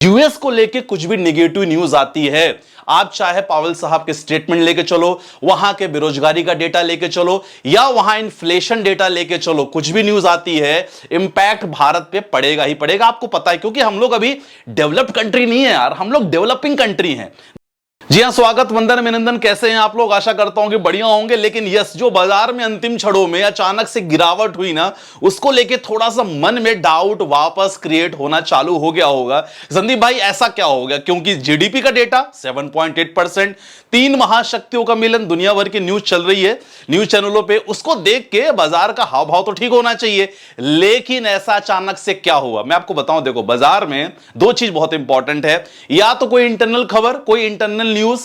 US को लेके कुछ भी नेगेटिव न्यूज आती है, आप चाहे पावेल साहब के स्टेटमेंट लेके चलो, वहां के बेरोजगारी का डेटा लेके चलो, या वहां इन्फ्लेशन डेटा लेके चलो, कुछ भी न्यूज आती है इंपैक्ट भारत पे पड़ेगा ही पड़ेगा। आपको पता है, क्योंकि हम लोग अभी डेवलप्ड कंट्री नहीं है यार, हम लोग डेवलपिंग कंट्री हैं। जी हां, स्वागत, वंदन, अभिनंदन। कैसे हैं आप लोग? आशा करता हूं कि बढ़िया होंगे। लेकिन यस, जो बाजार में अंतिम क्षणों में अचानक से गिरावट हुई ना, उसको लेके थोड़ा सा मन में डाउट वापस क्रिएट होना चालू हो गया होगा। संदीप भाई, ऐसा क्या हो गया? क्योंकि जीडीपी का डेटा 7.8%, 3 महाशक्तियों का मिलन, दुनिया भर की न्यूज चल रही है न्यूज चैनलों पे, उसको देख के बाजार का हाव भाव तो ठीक होना चाहिए। लेकिन ऐसा अचानक से क्या हुआ, मैं आपको बताऊं। देखो, बाजार में दो चीज बहुत इंपॉर्टेंट है, या तो कोई इंटरनल खबर, कोई इंटरनल न्यूज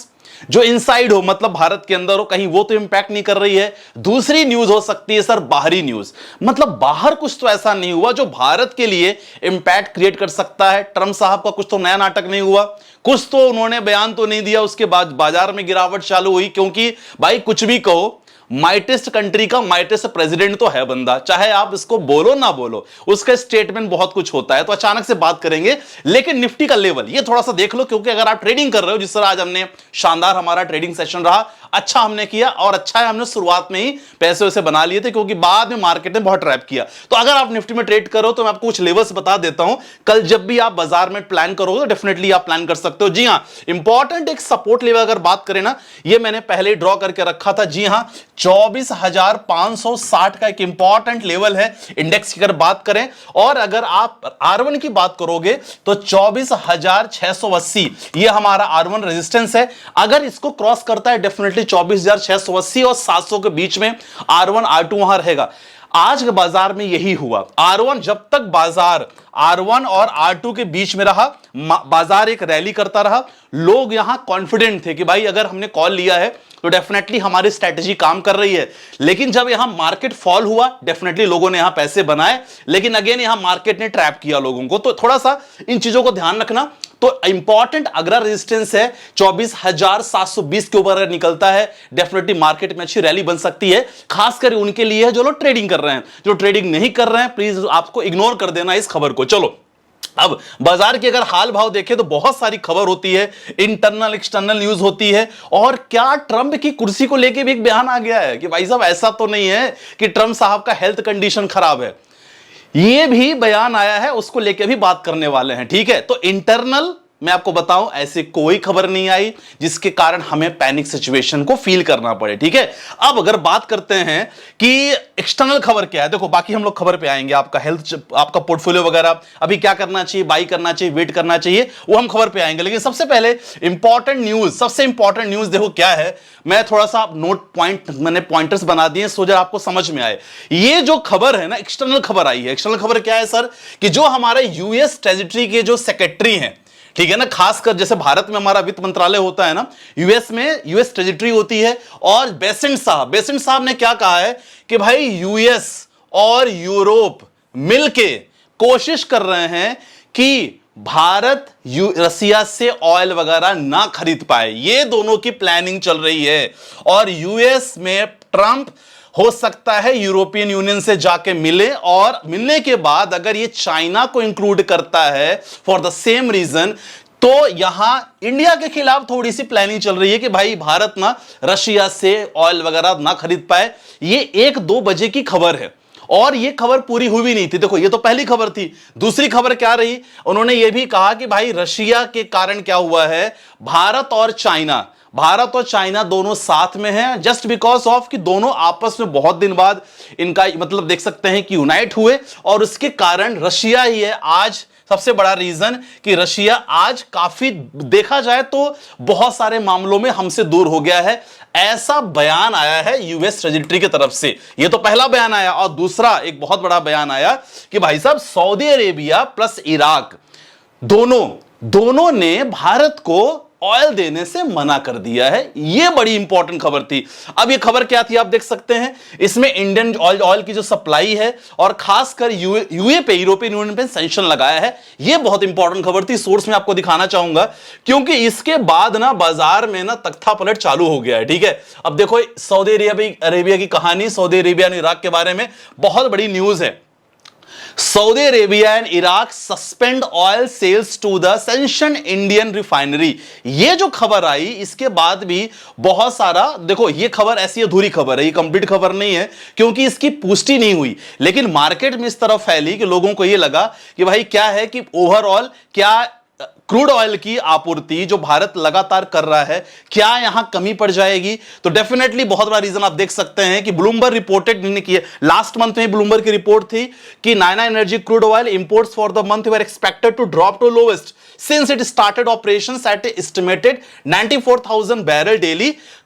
जो इनसाइड हो, मतलब भारत के अंदर हो कहीं, वो तो इंपैक्ट नहीं कर रही है। दूसरी न्यूज हो सकती है सर बाहरी न्यूज, मतलब बाहर कुछ तो ऐसा नहीं हुआ जो भारत के लिए इंपैक्ट क्रिएट कर सकता है। ट्रंप साहब का कुछ तो नया नाटक नहीं हुआ, कुछ तो उन्होंने बयान तो नहीं दिया, उसके बाद बाजार में गिरावट चालू हुई। क्योंकि भाई कुछ भी कहो, माइटेस्ट कंट्री का माइटेस्ट प्रेसिडेंट तो है बंदा, चाहे आप इसको बोलो ना बोलो, उसका स्टेटमेंट बहुत कुछ होता है। तो अचानक से बात करेंगे। लेकिन निफ्टी का लेवल ये थोड़ा सा देख लो, क्योंकि अगर आप ट्रेडिंग कर रहे हो, जिस तरह आज हमने शानदार हमारा ट्रेडिंग सेशन रहा, अच्छा हमने किया, और अच्छा है हमने शुरुआत में ही पैसे वैसे बना लिए थे, क्योंकि बाद में मार्केट ने बहुत ट्रैप किया। तो अगर आप निफ्टी में ट्रेड करो तो मैं आपको कुछ लेवल्स बता देता हूं, कल जब भी आप बाजार में प्लान करोगे तो डेफिनेटली आप प्लान कर सकते हो। जी हां, इंपॉर्टेंट एक सपोर्ट लेवल अगर बात करें ना, ये मैंने पहले ड्रॉ करके रखा था। जी हां, 24,560 का एक इंपॉर्टेंट लेवल है इंडेक्स की अगर बात करें। और अगर आप R1 की बात करोगे तो 24,680 ये हमारा R1 रेजिस्टेंस है। अगर इसको क्रॉस करता है डेफिनेटली 24,680 और 700 के बीच में R1 R2 वहां रहेगा। आज के बाजार में यही हुआ। R1 जब तक बाजार R1 और R2 के बीच में रहा, बाजार एक रैली करता रहा। लोग यहां कॉन्फिडेंट थे कि भाई अगर हमने कॉल लिया है तो डेफिनेटली हमारी स्ट्रैटेजी काम कर रही है। लेकिन जब यहां मार्केट फॉल हुआ, डेफिनेटली लोगों ने यहां पैसे बनाए, लेकिन अगेन यहां मार्केट ने ट्रैप किया लोगों को। तो थोड़ा सा इन चीजों को ध्यान रखना। तो इंपॉर्टेंट अगला रेजिस्टेंस है 24,720 के ऊपर निकलता है, डेफिनेटली मार्केट में अच्छी रैली बन सकती है। खासकर उनके लिए है जो लोग ट्रेडिंग कर रहे हैं। जो ट्रेडिंग नहीं कर रहे हैं, प्लीज आपको इग्नोर कर देना इस खबर को। चलो, अब बाजार के अगर हाल भाव देखें तो बहुत सारी खबर होती है, इंटरनल एक्सटर्नल न्यूज होती है। और क्या ट्रंप की कुर्सी को लेके भी एक बयान आ गया है कि भाई साहब ऐसा तो नहीं है कि ट्रंप साहब का हेल्थ कंडीशन खराब है, ये भी बयान आया है, उसको लेके भी बात करने वाले हैं। ठीक है, तो इंटरनल मैं आपको बताऊं, ऐसी कोई खबर नहीं आई जिसके कारण हमें पैनिक सिचुएशन को फील करना पड़े। ठीक है, अब अगर बात करते हैं कि एक्सटर्नल खबर क्या है, देखो बाकी हम लोग खबर पे आएंगे। आपका हेल्थ, आपका पोर्टफोलियो वगैरह अभी क्या करना चाहिए, बाई करना चाहिए, वेट करना चाहिए, वो हम खबर पे आएंगे। लेकिन सबसे पहले इंपॉर्टेंट न्यूज, सबसे इंपॉर्टेंट न्यूज देखो क्या है। मैं थोड़ा सा नोट पॉइंट, मैंने पॉइंटर्स बना दिए सो जरा आपको समझ में आए। ये जो खबर है ना, एक्सटर्नल खबर आई है। एक्सटर्नल खबर क्या है सर, कि जो हमारे यूएस ट्रेजरी के जो सेक्रेटरी हैं, ठीक है ना, खासकर जैसे भारत में हमारा वित्त मंत्रालय होता है ना, यूएस में यूएस ट्रेजरी होती है। और बेसेंट साहब ने क्या कहा है कि भाई यूएस और यूरोप मिलके कोशिश कर रहे हैं कि भारत रसिया से ऑयल वगैरह ना खरीद पाए। ये दोनों की प्लानिंग चल रही है। और यूएस में ट्रंप हो सकता है यूरोपियन यूनियन से जाके मिले, और मिलने के बाद अगर ये चाइना को इंक्लूड करता है फॉर द सेम रीजन, तो यहां इंडिया के खिलाफ थोड़ी सी प्लानिंग चल रही है कि भाई भारत ना रशिया से ऑयल वगैरह ना खरीद पाए। ये 1-2 बजे की खबर है, और ये खबर पूरी हुई नहीं थी। देखो, ये तो पहली खबर थी। दूसरी खबर क्या रही, उन्होंने ये भी कहा कि भाई रशिया के कारण क्या हुआ है, भारत और चाइना दोनों साथ में हैं, जस्ट बिकॉज ऑफ कि दोनों आपस में बहुत दिन बाद इनका मतलब देख सकते हैं कि यूनाइट हुए। और उसके कारण रशिया ही है आज सबसे बड़ा रीजन, कि रशिया आज काफी देखा जाए तो बहुत सारे मामलों में हमसे दूर हो गया है। ऐसा बयान आया है यूएस ट्रेजरी की तरफ से। यह तो पहला बयान आया। और दूसरा एक बहुत बड़ा बयान आया कि भाई साहब सऊदी अरेबिया प्लस इराक दोनों ने भारत को ऑयल देने से मना कर दिया है। यह बड़ी इंपॉर्टेंट खबर थी। अब यह खबर क्या थी आप देख सकते हैं, इसमें इंडियन ऑयल की जो सप्लाई है, और खासकर यूरोपियन यूनियन पे सैंक्शन लगाया है। यह बहुत इंपॉर्टेंट खबर थी। सोर्स में आपको दिखाना चाहूंगा, क्योंकि इसके बाद ना बाजार में ना तख्ता पलट चालू हो गया है। ठीक है, अब देखो सऊदी अरेबिया की कहानी, सऊदी अरेबिया और इराक के बारे में बहुत बड़ी न्यूज है। Saudi Arabia and Iraq suspend oil sales to the sanction Indian refinery. ये जो खबर आई इसके बाद भी बहुत सारा, देखो ये खबर ऐसी अधूरी खबर है, ये कंप्लीट खबर नहीं है क्योंकि इसकी पुष्टि नहीं हुई, लेकिन मार्केट में इस तरह फैली कि लोगों को ये लगा कि भाई क्या है कि ओवरऑल क्या क्रूड ऑयल की आपूर्ति जो भारत लगातार कर रहा है क्या यहां कमी पड़ जाएगी। तो डेफिनेटली बहुत बड़ा रीजन आप देख सकते हैं कि ब्लूमबर्ग रिपोर्टेड ने किया, लास्ट मंथ में ब्लूमबर्ग की रिपोर्ट थी कि Nayara energy crude oil imports for the month were expected to drop to lowest since it started operations at estimated 94,000 barrel daily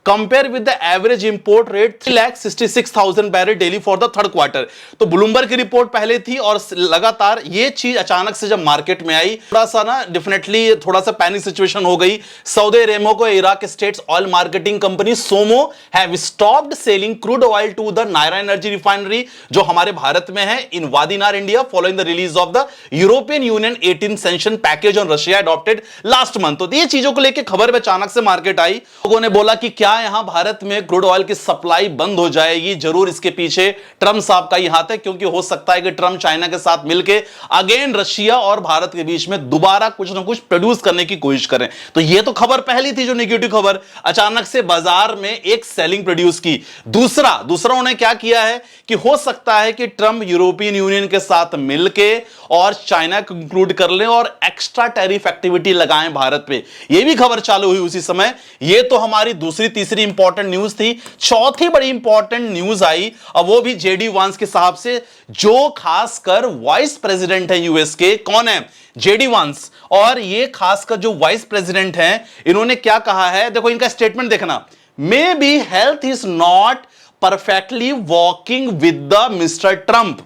compare with the average import rate 3,66,000 barrel daily for the third quarter। तो Bloomberg की report पहले थी और लगातार ये चीज अचानक से जब मार्केट में आई थोड़ा सा ना डेफिनेटली थोड़ा सा पैनिक सिचुएशन हो गई। Saudi Arabia Iraq states oil marketing company SOMO have stopped selling crude oil to the Nayara Energy refinery जो हमारे भारत में है in Vadinar India following the release of the European Union 18 sanction package on Russia adopted last month. तो ये चीजों को लेकर खबर में अचानक से मार्केट आई, लोगों ने बोला कि क्या यहां भारत में क्रूड ऑयल की सप्लाई बंद हो जाएगी। जरूर इसके पीछे ट्रंप साहब का ही हाथ है क्योंकि हो सकता है कि ट्रंप चाइना के साथ मिलकर अगेन रशिया और भारत के बीच में दोबारा कुछ ना कुछ प्रोड्यूस करने की कोशिश करें। तो ये तो खबर पहली थी जो नेगेटिव खबर, अचानक से बाजार में एक सेलिंग प्रोड्यूस की। दूसरा उन्होंने क्या किया है कि हो सकता है कि ट्रंप यूरोपियन यूनियन के साथ मिलकर और चाइना को इंक्लूड कर ले और एक्स्ट्रा टैरिफ एक्टिविटी लगाएं भारत पे। यह भी खबर चालू हुई उसी समय। यह तो हमारी दूसरी तीसरी इंपॉर्टेंट न्यूज थी। चौथी बड़ी इंपॉर्टेंट न्यूज आई और वो भी जेडी वांस के साहब से जो खासकर वाइस प्रेसिडेंट है यूएस के। कौन है? जेडी वांस। और ये खासकर जो वाइस प्रेसिडेंट हैं इन्होंने क्या कहा है, देखो इनका स्टेटमेंट देखना। May be health is not perfectly walking with the mister Trump.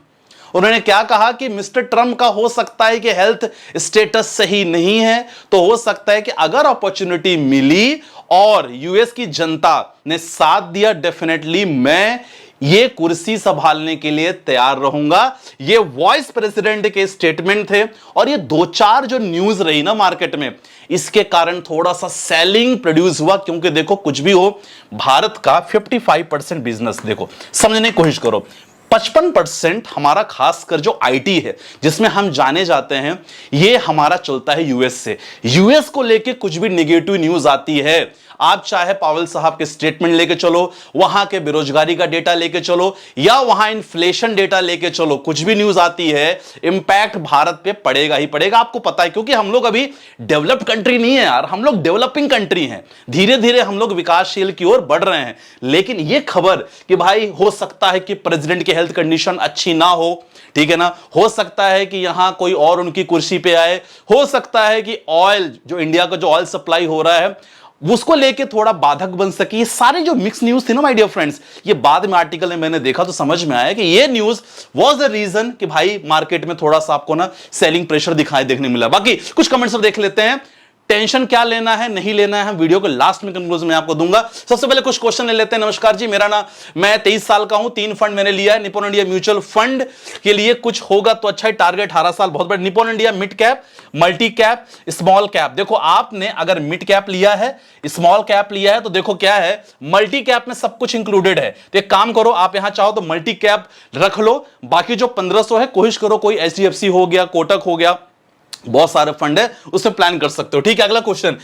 उन्होंने क्या कहा कि मिस्टर ट्रंप का हो सकता है कि हेल्थ स्टेटस सही नहीं है, तो हो सकता है कि अगर अपॉर्चुनिटी मिली और यूएस की जनता ने साथ दिया डेफिनेटली मैं ये कुर्सी संभालने के लिए तैयार रहूंगा। ये वाइस प्रेसिडेंट के स्टेटमेंट थे और ये दो चार जो न्यूज रही ना मार्केट में इसके कारण थोड़ा सा सेलिंग प्रोड्यूस हुआ क्योंकि देखो कुछ भी हो भारत का 55% बिजनेस, देखो समझने की कोशिश करो, 55% हमारा खासकर जो आईटी है जिसमें हम जाने जाते हैं ये हमारा चलता है यूएस से। यूएस को लेके कुछ भी नेगेटिव न्यूज आती है, आप चाहे पावेल साहब के स्टेटमेंट लेके चलो, वहां के बेरोजगारी का डेटा लेके चलो या वहां इन्फ्लेशन डेटा लेके चलो, कुछ भी न्यूज आती है इंपैक्ट भारत पे पड़ेगा ही पड़ेगा। आपको पता है क्योंकि हम लोग अभी डेवलप्ड कंट्री नहीं है यार, हम लोग डेवलपिंग कंट्री हैं। धीरे धीरे हम लोग विकासशील की ओर बढ़ रहे हैं। लेकिन यह खबर कि भाई हो सकता है कि प्रेसिडेंट की हेल्थ कंडीशन अच्छी ना हो, ठीक है ना, हो सकता है कि यहां कोई और उनकी कुर्सी पे आए, हो सकता है कि ऑयल जो इंडिया का जो ऑयल सप्लाई हो रहा है उसको लेके थोड़ा बाधक बन सके। ये सारे जो मिक्स न्यूज थी ना माय डियर फ्रेंड्स, ये बाद में आर्टिकल में मैंने देखा तो समझ में आया कि ये न्यूज वाज द रीजन कि भाई मार्केट में थोड़ा सा आपको ना सेलिंग प्रेशर दिखाई देखने मिला। बाकी कुछ कमेंट्स देख लेते हैं। टेंशन क्या लेना है नहीं लेना है वीडियो को लास्ट में कंक्लूजन में आपको दूंगा। सबसे पहले कुछ क्वेश्चन ले लेते हैं। नमस्कार जी, मेरा नाम, मैं 23 साल का हूं, 3 फंड मैंने लिया है। निपॉन इंडिया म्यूचुअल फंड के लिए कुछ होगा तो अच्छा है, टारगेट 18 साल बहुत बड़ा। Nippon India mid cap, multi cap, small cap. देखो आपने अगर मिड कैप लिया है, स्मॉल कैप लिया है तो देखो क्या है, मल्टी कैप में सब कुछ इंक्लूडेड है। तो एक काम करो, आप यहां चाहो तो मल्टी कैप रख लो, बाकी जो 1500 है कोशिश करो कोई एचडीएफसी हो गया, कोटक हो गया, बहुत सारे फंड है उसमें प्लान कर सकते हो। ठीक है, अगला question.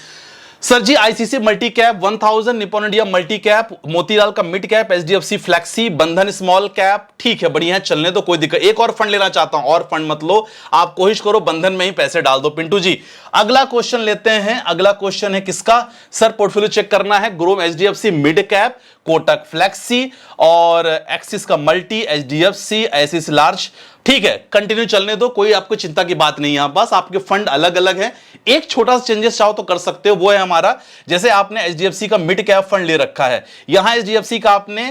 Sir ji ICC multi cap 1000, Nippon India multi cap, Motilal का mid cap, HDFC flexi, Bandhan small cap. ठीक है, बढ़िया है, चलने तो कोई दिक्कत। एक और फंड लेना चाहता हूं, और फंड मत लो, आप कोशिश करो बंधन में ही पैसे डाल दो पिंटू जी। अगला क्वेश्चन लेते हैं। अगला क्वेश्चन है किसका? सर पोर्टफोलियो चेक करना है। ग्रोम HDFC mid cap, Kotak flexi और एक्सिस का मल्टी, एचडीएफसी, एसिस लार्ज। ठीक है, कंटिन्यू चलने दो, कोई आपको चिंता की बात नहीं है। बस आपके फंड अलग अलग हैं, एक छोटा सा चेंजेस चाहो तो कर सकते हो, वो है हमारा, जैसे आपने एचडीएफसी का मिड कैप फंड ले रखा है, यहां एचडीएफसी का आपने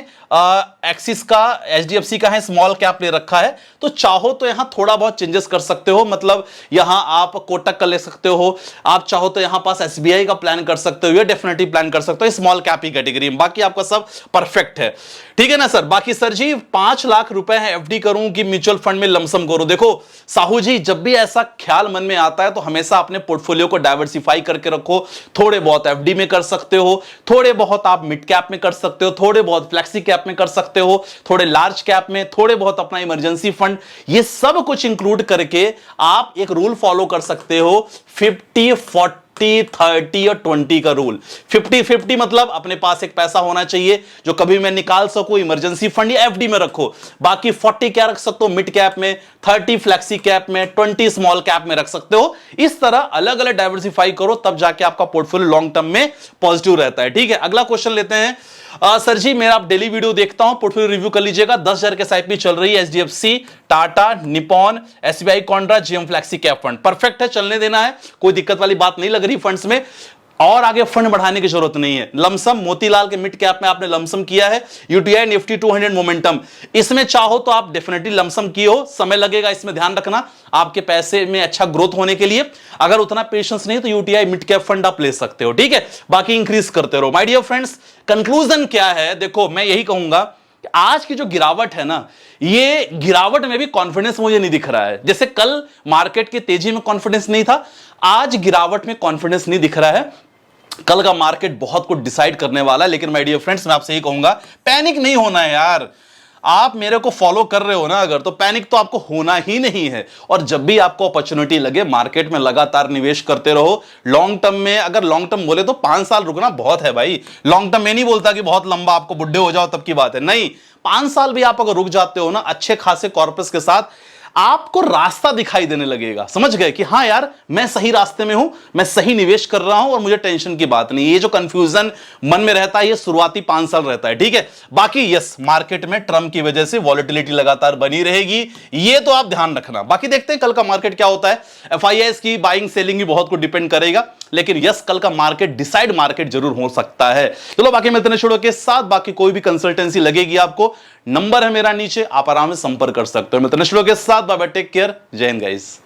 एक्सिस का एचडीएफसी का है स्मॉल कैप ले रखा है, तो चाहो तो यहां थोड़ा बहुत चेंजेस कर सकते हो। मतलब यहां आप कोटक का ले सकते हो, आप चाहो तो यहां पास एसबीआई का प्लान कर सकते हो, या डेफिनेटली प्लान कर सकते हो स्मॉल कैप की कैटेगरी में। बाकी आपका सब परफेक्ट है, ठीक है ना सर। बाकी सर जी 5 लाख रुपए है, एफडी करूं कि म्यूचुअल फंड में लमसम करो? देखो साहू जी, जब भी ऐसा ख्याल मन में आता है तो हमेशा अपने पोर्टफोलियो को डाइवर्सिफाई करके रखो। थोड़े बहुत एफडी में कर सकते हो, थोड़े बहुत आप मिड कैप में कर सकते हो, थोड़े बहुत फ्लेक्सी कैप में कर सकते हो, थोड़े लार्ज कैप में, थोड़े बहुत अपना इमरजेंसी फंड, ये सब कुछ इंक्लूड करके आप एक रूल फॉलो कर सकते हो 50-40 30 और 20 का रूल। 50-50 मतलब अपने पास एक पैसा होना चाहिए जो कभी मैं निकाल सकूं, इमरजेंसी फंड या एफडी में रखो। बाकी 40 क्या रख सकते हो मिड कैप में, 30 फ्लेक्सी कैप में, 20 स्मॉल कैप में रख सकते हो। इस तरह अलग अलग डाइवर्सिफाई करो, तब जाके आपका पोर्टफोलियो लॉन्ग टर्म में पॉजिटिव रहता है। ठीक है, अगला क्वेश्चन लेते हैं। सर जी मेरा आप डेली वीडियो देखता हूं, पोर्टफोलियो रिव्यू कर लीजिएगा। 10,000 के एसआईपी चल रही है, HDFC, Tata, Nippon, SBI contra, GM flexi cap fund. Perfect है, चलने देना है, कोई दिक्कत वाली बात नहीं लग रही फंड्स में। और आगे फंड बढ़ाने की जरूरत नहीं है। लमसम मोतीलाल के मिड कैप में आपने लमसम किया है, यूटीआई निफ्टी 200 मोमेंटम, इसमें चाहो तो आप डेफिनेटली लमसम किए हो। समय लगेगा, इसमें ध्यान रखना, आपके पैसे में अच्छा ग्रोथ होने के लिए अगर उतना पेशेंस नहीं तो यूटीआई मिड कैप फंड आप ले सकते हो। ठीक है, बाकी इंक्रीज करते रहो। माय डियर फ्रेंड्स, कंक्लूजन क्या है? देखो मैं यही कहूंगा कि आज की जो गिरावट है ना, ये गिरावट में भी कॉन्फिडेंस मुझे नहीं दिख रहा है। जैसे कल मार्केट की तेजी में कॉन्फिडेंस नहीं था, आज गिरावट में कॉन्फिडेंस नहीं दिख रहा है। कल का मार्केट बहुत कुछ डिसाइड करने वाला है। लेकिन माय डियर फ्रेंड्स, मैं आपसे यही कहूंगा, पैनिक नहीं होना है यार। आप मेरे को फॉलो कर रहे हो ना अगर, तो पैनिक तो आपको होना ही नहीं है। और जब भी आपको अपॉर्चुनिटी लगे, मार्केट में लगातार निवेश करते रहो। लॉन्ग टर्म में, अगर लॉन्ग टर्म बोले तो 5 साल रुकना बहुत है भाई। लॉन्ग टर्म में नहीं बोलता कि बहुत लंबा, आपको बुढ़े हो जाओ तब की बात है, नहीं। 5 साल भी आप अगर रुक जाते हो ना अच्छे खासे कॉर्पस के साथ, आपको रास्ता दिखाई देने लगेगा। समझ गए कि हाँ यार, मैं सही रास्ते में हूं, मैं सही निवेश कर रहा हूं और मुझे टेंशन की बात नहीं। ये जो कंफ्यूजन मन में रहता है, ये शुरुआती 5 साल रहता है। ठीक है, बाकी यस, मार्केट में ट्रम्प की वजह से वॉलेटिलिटी लगातार बनी रहेगी, ये तो आप ध्यान रखना। बाकी देखते हैं कल का मार्केट क्या होता है। एफआईआईस की बाइंग सेलिंग भी बहुत कुछ डिपेंड करेगा, लेकिन यस, कल का मार्केट डिसाइड मार्केट जरूर हो सकता है। चलो बाकी मैं इतने छोड़ो के साथ, बाकी कोई भी कंसल्टेंसी लगेगी आपको, नंबर है मेरा नीचे, आप आराम से संपर्क कर सकते हो। मैं इतने छोड़ो के साथ, बाय बाय, टेक केयर, जय हिंद गाइस।